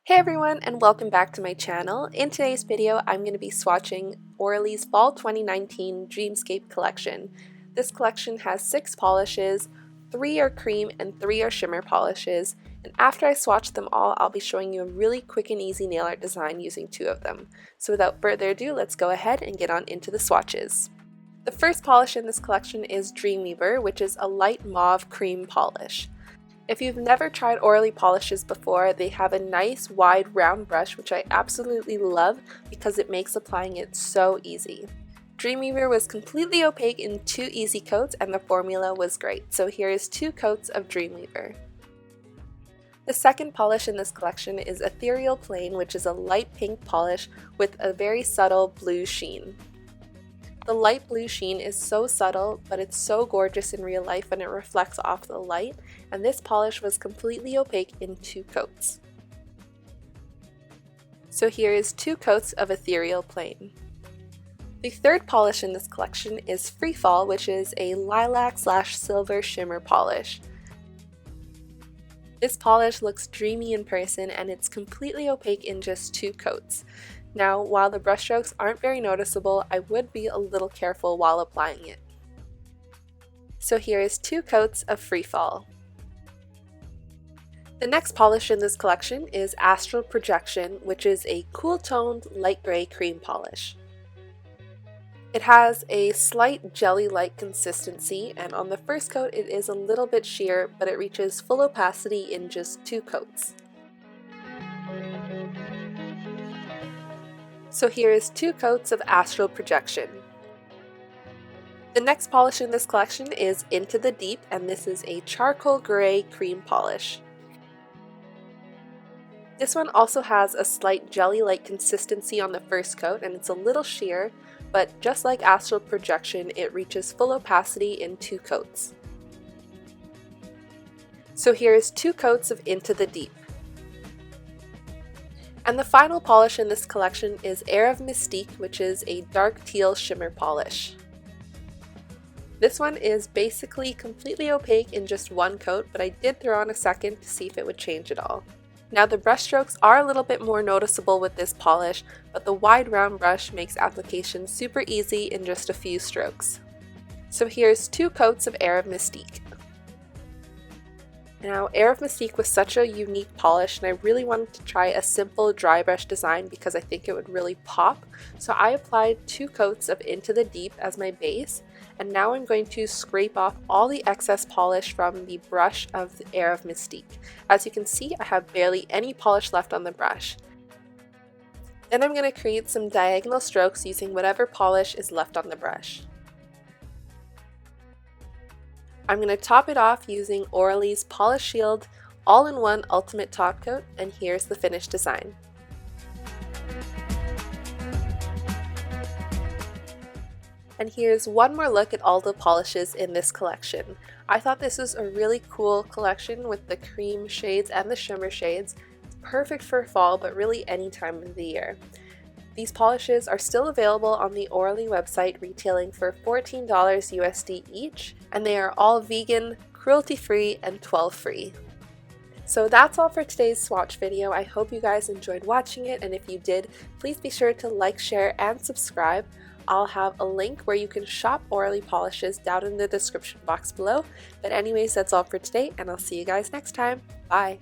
Hey everyone, and welcome back to my channel. In today's video, I'm going to be swatching ORLY's Fall 2019 Dreamscape Collection. This collection has 6 polishes, 3 are cream and 3 are shimmer polishes, and after I swatch them all, I'll be showing you a really quick and easy nail art design using 2 of them. So without further ado, let's go ahead and get on into the swatches. The first polish in this collection is Dreamweaver, which is a light mauve cream polish. If you've never tried ORLY polishes before, they have a nice wide round brush which I absolutely love because it makes applying it so easy. Dreamweaver was completely opaque in 2 easy coats and the formula was great, so here is 2 coats of Dreamweaver. The second polish in this collection is Ethereal Plain, which is a light pink polish with a very subtle blue sheen. The light blue sheen is so subtle, but it's so gorgeous in real life when it reflects off the light, and this polish was completely opaque in 2 coats. So here is 2 coats of Ethereal Plain. The third polish in this collection is Freefall, which is a lilac/silver shimmer polish. This polish looks dreamy in person and it's completely opaque in just 2 coats. Now, while the brushstrokes aren't very noticeable, I would be a little careful while applying it. So here is 2 coats of Freefall. The next polish in this collection is Astral Projection, which is a cool-toned light gray cream polish. It has a slight jelly-like consistency, and on the first coat it is a little bit sheer, but it reaches full opacity in just 2 coats. So here is 2 coats of Astral Projection. The next polish in this collection is Into the Deep, and this is a charcoal gray cream polish. This one also has a slight jelly-like consistency on the first coat and it's a little sheer, but just like Astral Projection, it reaches full opacity in 2 coats. So here is 2 coats of Into the Deep. And the final polish in this collection is Air of Mystique, which is a dark teal shimmer polish. This one is basically completely opaque in just 1 coat, but I did throw on a second to see if it would change at all. Now the brush strokes are a little bit more noticeable with this polish, but the wide round brush makes application super easy in just a few strokes. So here's 2 coats of Air of Mystique. Now, Air of Mystique was such a unique polish and I really wanted to try a simple dry brush design because I think it would really pop. So I applied 2 coats of Into the Deep as my base, and now I'm going to scrape off all the excess polish from the brush of the Air of Mystique. As you can see, I have barely any polish left on the brush. Then I'm going to create some diagonal strokes using whatever polish is left on the brush. I'm going to top it off using ORLY's Polish Shield All-in-One Ultimate Top Coat, and here's the finished design. And here's one more look at all the polishes in this collection. I thought this was a really cool collection with the cream shades and the shimmer shades. It's perfect for fall, but really any time of the year. These polishes are still available on the ORLY website, retailing for $14 USD each, and they are all vegan, cruelty-free, and 12-free. So that's all for today's swatch video. I hope you guys enjoyed watching it, and if you did, please be sure to like, share, and subscribe. I'll have a link where you can shop ORLY polishes down in the description box below. But anyways, that's all for today, and I'll see you guys next time. Bye!